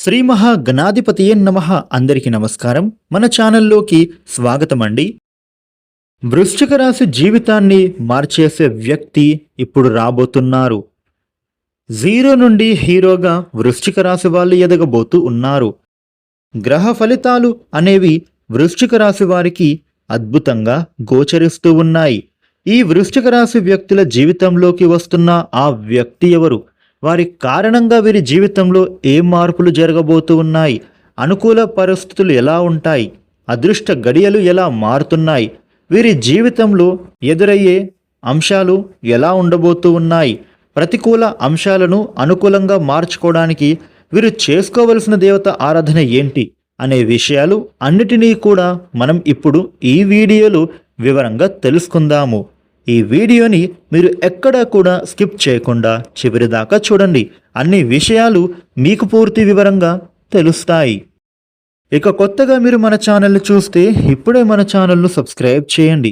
శ్రీ మహాగణాధిపతియే నమః. అందరికీ నమస్కారం. మన ఛానల్లోకి స్వాగతం అండి. వృశ్చిక రాశి జీవితాన్ని మార్చేసే వ్యక్తి ఇప్పుడు రాబోతున్నారు. జీరో నుండి హీరోగా వృశ్చిక రాశి వాళ్ళు ఎదగబోతూ ఉన్నారు. గ్రహ ఫలితాలు అనేవి వృశ్చిక రాశి వారికి అద్భుతంగా గోచరిస్తూ ఉన్నాయి. ఈ వృశ్చిక రాశి వ్యక్తుల జీవితంలోకి వస్తున్న ఆ వ్యక్తి ఎవరు? వారి కారణంగా వీరి జీవితంలో ఏ మార్పులు జరగబోతూ ఉన్నాయి? అనుకూల పరిస్థితులు ఎలా ఉంటాయి? అదృష్ట గడియలు ఎలా మారుతున్నాయి? వీరి జీవితంలో ఎదురయ్యే అంశాలు ఎలా ఉండబోతూ ఉన్నాయి? ప్రతికూల అంశాలను అనుకూలంగా మార్చుకోవడానికి వీరు చేసుకోవలసిన దేవత ఆరాధన ఏంటి అనే విషయాలు అన్నిటినీ కూడా మనం ఇప్పుడు ఈ వీడియోలో వివరంగా తెలుసుకుందాము. ఈ వీడియోని మీరు ఎక్కడా కూడా స్కిప్ చేయకుండా చివరి దాకా చూడండి. అన్ని విషయాలు మీకు పూర్తి వివరంగా తెలుస్తాయి. ఇక కొత్తగా మీరు మన ఛానల్ని చూస్తే ఇప్పుడే మన ఛానల్ను సబ్స్క్రైబ్ చేయండి.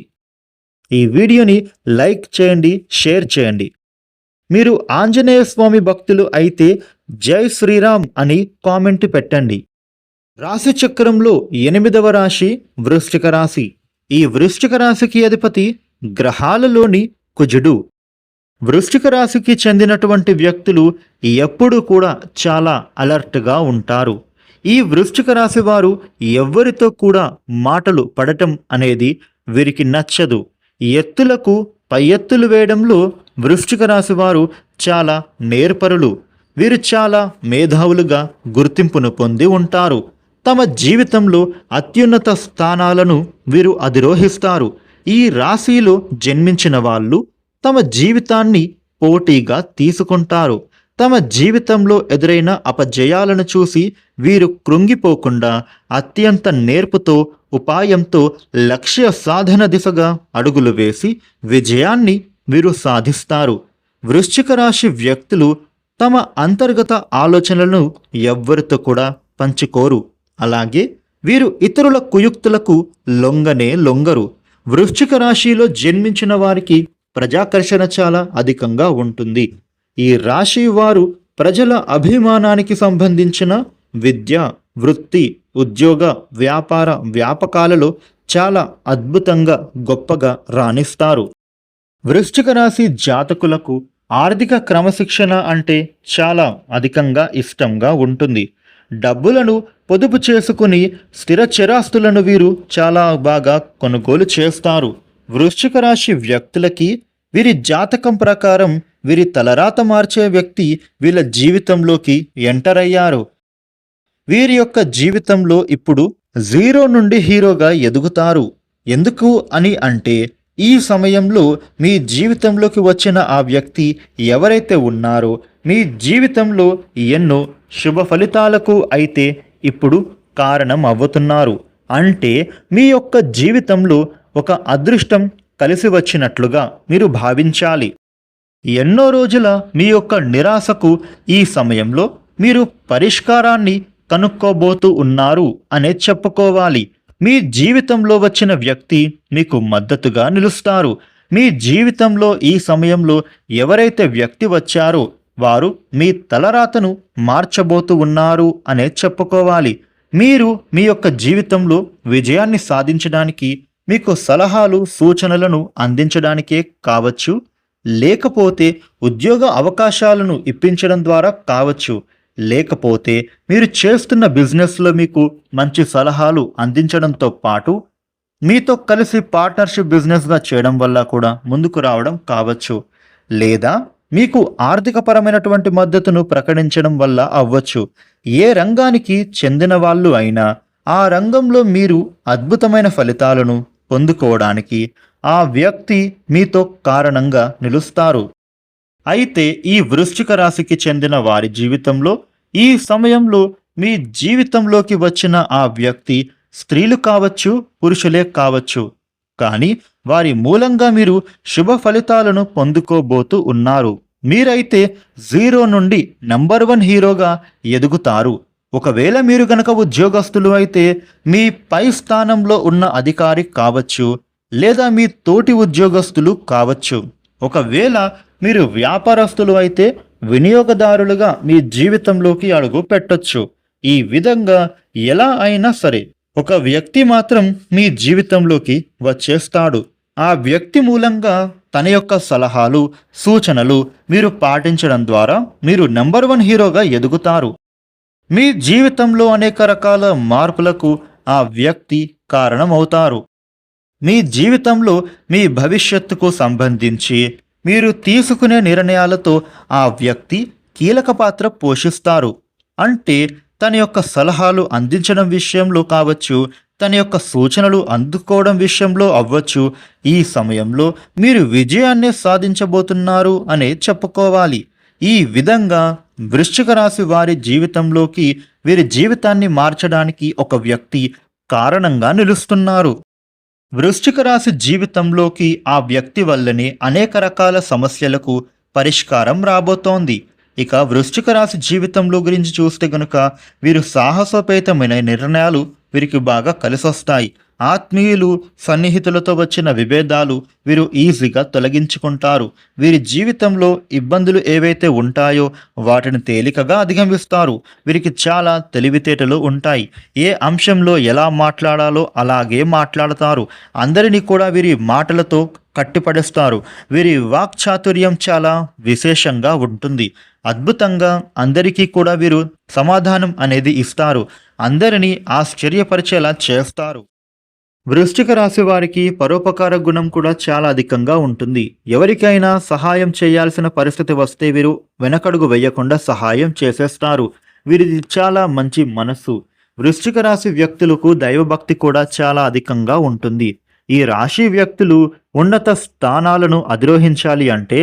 ఈ వీడియోని లైక్ చేయండి, షేర్ చేయండి. మీరు ఆంజనేయ స్వామి భక్తులు అయితే జై శ్రీరామ్ అని కామెంట్ పెట్టండి. రాశి చక్రంలో 8వ రాశి వృశ్చిక రాశి. ఈ వృశ్చిక రాశికి అధిపతి గ్రహాలలోని కుజుడు. వృశ్చిక రాశికి చెందినటువంటి వ్యక్తులు ఎప్పుడూ కూడా చాలా అలర్ట్గా ఉంటారు. ఈ వృశ్చిక రాశి వారు ఎవ్వరితో కూడా మాటలు పడటం అనేది వీరికి నచ్చదు. ఎత్తులకు పై ఎత్తులు వేయడంలో వృశ్చిక రాశి వారు చాలా నేర్పరులు. వీరు చాలా మేధావులుగా గుర్తింపును పొంది ఉంటారు. తమ జీవితంలో అత్యున్నత స్థానాలను వీరు అధిరోహిస్తారు. ఈ రాశిలో జన్మించిన వాళ్ళు తమ జీవితాన్ని పోటీగా తీసుకుంటారు. తమ జీవితంలో ఎదురైన అపజయాలను చూసి వీరు కృంగిపోకుండా అత్యంత నేర్పుతో, ఉపాయంతో లక్ష్య సాధన దిశగా అడుగులు వేసి విజయాన్ని వీరు సాధిస్తారు. వృశ్చిక రాశి వ్యక్తులు తమ అంతర్గత ఆలోచనలను ఎవ్వరితో కూడా పంచుకోరు. అలాగే వీరు ఇతరుల కుయుక్తులకు లొంగరు. వృశ్చిక రాశిలో జన్మించిన వారికి ప్రజాకర్షణ చాలా అధికంగా ఉంటుంది. ఈ రాశి వారు ప్రజల అభిమానానికి సంబంధించిన విద్య, వృత్తి, ఉద్యోగ, వ్యాపార వ్యాపకాలలో చాలా అద్భుతంగా గొప్పగా రాణిస్తారు. వృశ్చిక రాశి జాతకులకు ఆర్థిక క్రమశిక్షణ అంటే చాలా అధికంగా ఇష్టంగా ఉంటుంది. డబ్బులను పొదుపు చేసుకుని స్థిర చరాస్తులను వీరు చాలా బాగా కొనుగోలు చేస్తారు. వృశ్చిక రాశి వ్యక్తులకి వీరి జాతకం ప్రకారం వీరి తలరాత మార్చే వ్యక్తి వీళ్ళ జీవితంలోకి ఎంటర్ అయ్యారు. వీరి యొక్క జీవితంలో ఇప్పుడు జీరో నుండి హీరోగా ఎదుగుతారు. ఎందుకు అని అంటే ఈ సమయంలో మీ జీవితంలోకి వచ్చిన ఆ వ్యక్తి ఎవరైతే ఉన్నారో మీ జీవితంలో ఎన్నో శుభ ఫలితాలకు అయితే ఇప్పుడు కారణం అవ్వుతున్నారు. అంటే మీ యొక్క జీవితంలో ఒక అదృష్టం కలిసి వచ్చినట్లుగా మీరు భావించాలి. ఎన్నో రోజుల మీ యొక్క నిరాశకు ఈ సమయంలో మీరు పరిష్కారాన్ని కనుక్కోబోతూ ఉన్నారు అనే చెప్పుకోవాలి. మీ జీవితంలో వచ్చిన వ్యక్తి మీకు మద్దతుగా నిలుస్తారు. మీ జీవితంలో ఈ సమయంలో ఎవరైతే వ్యక్తి వచ్చారో వారు మీ తలరాతను మార్చబోతూ ఉన్నారు అనే చెప్పుకోవాలి. మీరు మీ యొక్క జీవితంలో విజయాన్ని సాధించడానికి మీకు సలహాలు, సూచనలను అందించడానికే కావచ్చు, లేకపోతే ఉద్యోగ అవకాశాలను ఇప్పించడం ద్వారా కావచ్చు, లేకపోతే మీరు చేస్తున్న బిజినెస్లో మీకు మంచి సలహాలు అందించడంతో పాటు మీతో కలిసి పార్ట్నర్షిప్ బిజినెస్గా చేయడం వల్ల కూడా ముందుకు రావడం కావచ్చు, లేదా మీకు ఆర్థికపరమైనటువంటి మద్దతును ప్రకటించడం వల్ల అవ్వచ్చు. ఏ రంగానికి చెందిన వాళ్ళు అయినా ఆ రంగంలో మీరు అద్భుతమైన ఫలితాలను పొందుకోవడానికి ఆ వ్యక్తి మీతో కారణంగా నిలుస్తారు. అయితే ఈ వృశ్చిక రాశికి చెందిన వారి జీవితంలో ఈ సమయంలో మీ జీవితంలోకి వచ్చిన ఆ వ్యక్తి స్త్రీలు కావచ్చు, పురుషులే కావచ్చు, కానీ వారి మూలంగా మీరు శుభ ఫలితాలను పొందుకోబోతూ ఉన్నారు. మీరైతే జీరో నుండి నంబర్ 1 హీరోగా ఎదుగుతారు. ఒకవేళ మీరు గనక ఉద్యోగస్తులు అయితే మీ పై స్థానంలో ఉన్న అధికారి కావచ్చు, లేదా మీ తోటి ఉద్యోగస్తులు కావచ్చు. ఒకవేళ మీరు వ్యాపారస్తులు అయితే వినియోగదారులుగా మీ జీవితంలోకి అడుగు పెట్టొచ్చు. ఈ విధంగా ఎలా అయినా సరే ఒక వ్యక్తి మాత్రం మీ జీవితంలోకి వచ్చేస్తాడు. ఆ వ్యక్తి మూలంగా తన యొక్క సలహాలు, సూచనలు మీరు పాటించడం ద్వారా మీరు నెంబర్ 1 హీరోగా ఎదుగుతారు. మీ జీవితంలో అనేక రకాల మార్పులకు ఆ వ్యక్తి కారణమవుతారు. మీ జీవితంలో మీ భవిష్యత్తుకు సంబంధించి మీరు తీసుకునే నిర్ణయాలతో ఆ వ్యక్తి కీలక పాత్ర పోషిస్తారు. అంటే తన యొక్క సలహాలు అందించడం విషయంలో కావచ్చు, తన యొక్క సూచనలు అందుకోవడం విషయంలో అవ్వచ్చు. ఈ సమయంలో మీరు విజయాన్ని సాధించబోతున్నారు అనే చెప్పుకోవాలి. ఈ విధంగా వృశ్చిక రాశి వారి జీవితంలోకి వీరి జీవితాన్ని మార్చడానికి ఒక వ్యక్తి కారణంగా నిలుస్తున్నారు. వృశ్చిక రాశి జీవితంలోకి ఆ వ్యక్తి వల్లనే అనేక రకాల సమస్యలకు పరిష్కారం రాబోతోంది. ఇక వృశ్చిక రాశి జీవితంలో గురించి చూస్తే గనుక వీరు సాహసోపేతమైన నిర్ణయాలు వీరికి బాగా కలిసొస్తాయి. ఆత్మీయులు, సన్నిహితులతో వచ్చిన విభేదాలు వీరు ఈజీగా తొలగించుకుంటారు. వీరి జీవితంలో ఇబ్బందులు ఏవైతే ఉంటాయో వాటిని తేలికగా అధిగమిస్తారు. వీరికి చాలా తెలివితేటలు ఉంటాయి. ఏ అంశంలో ఎలా మాట్లాడాలో అలాగే మాట్లాడతారు. అందరినీ కూడా వీరి మాటలతో కట్టిపడేస్తారు. వీరి వాక్చాతుర్యం చాలా విశేషంగా ఉంటుంది. అద్భుతంగా అందరికీ కూడా వీరు సమాధానం అనేది ఇస్తారు. అందరినీ ఆశ్చర్యపరిచేలా చేస్తారు. వృశ్చిక రాశి వారికి పరోపకార గుణం కూడా చాలా అధికంగా ఉంటుంది. ఎవరికైనా సహాయం చేయాల్సిన పరిస్థితి వస్తే వీరు వెనకడుగు వేయకుండా సహాయం చేసేస్తారు. వీరిది చాలా మంచి మనస్సు. వృశ్చిక రాశి వ్యక్తులకు దైవభక్తి కూడా చాలా అధికంగా ఉంటుంది. ఈ రాశి వ్యక్తులు ఉన్నత స్థానాలను అధిరోహించాలి అంటే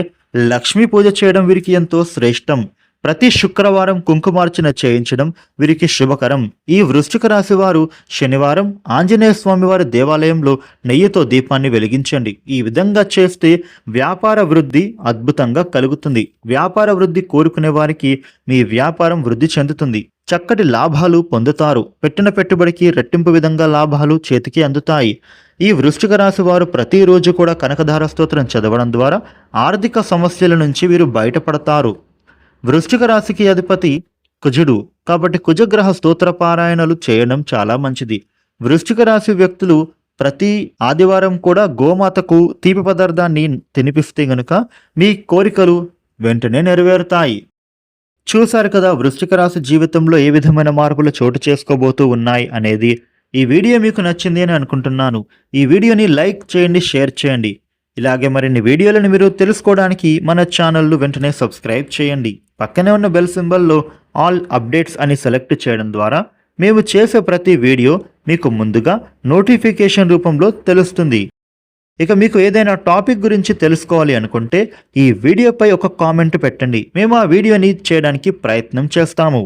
లక్ష్మీ పూజ చేయడం వీరికి ఎంతో శ్రేష్టం. ప్రతి శుక్రవారం కుంకుమార్చన చేయించడం వీరికి శుభకరం. ఈ వృశ్చిక రాశి వారు శనివారం ఆంజనేయ స్వామి వారి దేవాలయంలో నెయ్యితో దీపాన్ని వెలిగించండి. ఈ విధంగా చేస్తే వ్యాపార వృద్ధి అద్భుతంగా కలుగుతుంది. వ్యాపార వృద్ధి కోరుకునే వారికి మీ వ్యాపారం వృద్ధి చెందుతుంది. చక్కటి లాభాలు పొందుతారు. పెట్టిన పెట్టుబడికి రెట్టింపు విధంగా లాభాలు చేతికి అందుతాయి. ఈ వృశ్చిక రాశి వారు ప్రతిరోజు కూడా కనకధార స్తోత్రం చదవడం ద్వారా ఆర్థిక సమస్యల నుంచి వీరు బయటపడతారు. వృశ్చిక రాశికి అధిపతి కుజుడు కాబట్టి కుజగ్రహ స్తోత్ర పారాయణలు చేయడం చాలా మంచిది. వృశ్చిక రాశి వ్యక్తులు ప్రతి ఆదివారం కూడా గోమాతకు తీపి పదార్థాన్ని తినిపిస్తే గనుక మీ కోరికలు వెంటనే నెరవేరుతాయి. చూశారు కదా వృశ్చిక రాశి జీవితంలో ఏ విధమైన మార్పులు చోటు చేసుకోబోతూ ఉన్నాయి అనేది. ఈ వీడియో మీకు నచ్చింది అని అనుకుంటున్నాను. ఈ వీడియోని లైక్ చేయండి, షేర్ చేయండి. ఇలాగే మరిన్ని వీడియోలను మీరు తెలుసుకోవడానికి మన ఛానల్ను వెంటనే సబ్స్క్రైబ్ చేయండి. పక్కనే ఉన్న బెల్ సింబల్లో ఆల్ అప్డేట్స్ అని సెలెక్ట్ చేయడం ద్వారా మేము చేసే ప్రతి వీడియో మీకు ముందుగా నోటిఫికేషన్ రూపంలో తెలుస్తుంది. ఇక మీకు ఏదైనా టాపిక్ గురించి తెలుసుకోవాలి అనుకుంటే ఈ వీడియోపై ఒక కామెంట్ పెట్టండి. మేము ఆ వీడియోని చేయడానికి ప్రయత్నం చేస్తాము.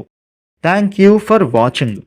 Thank you for watching.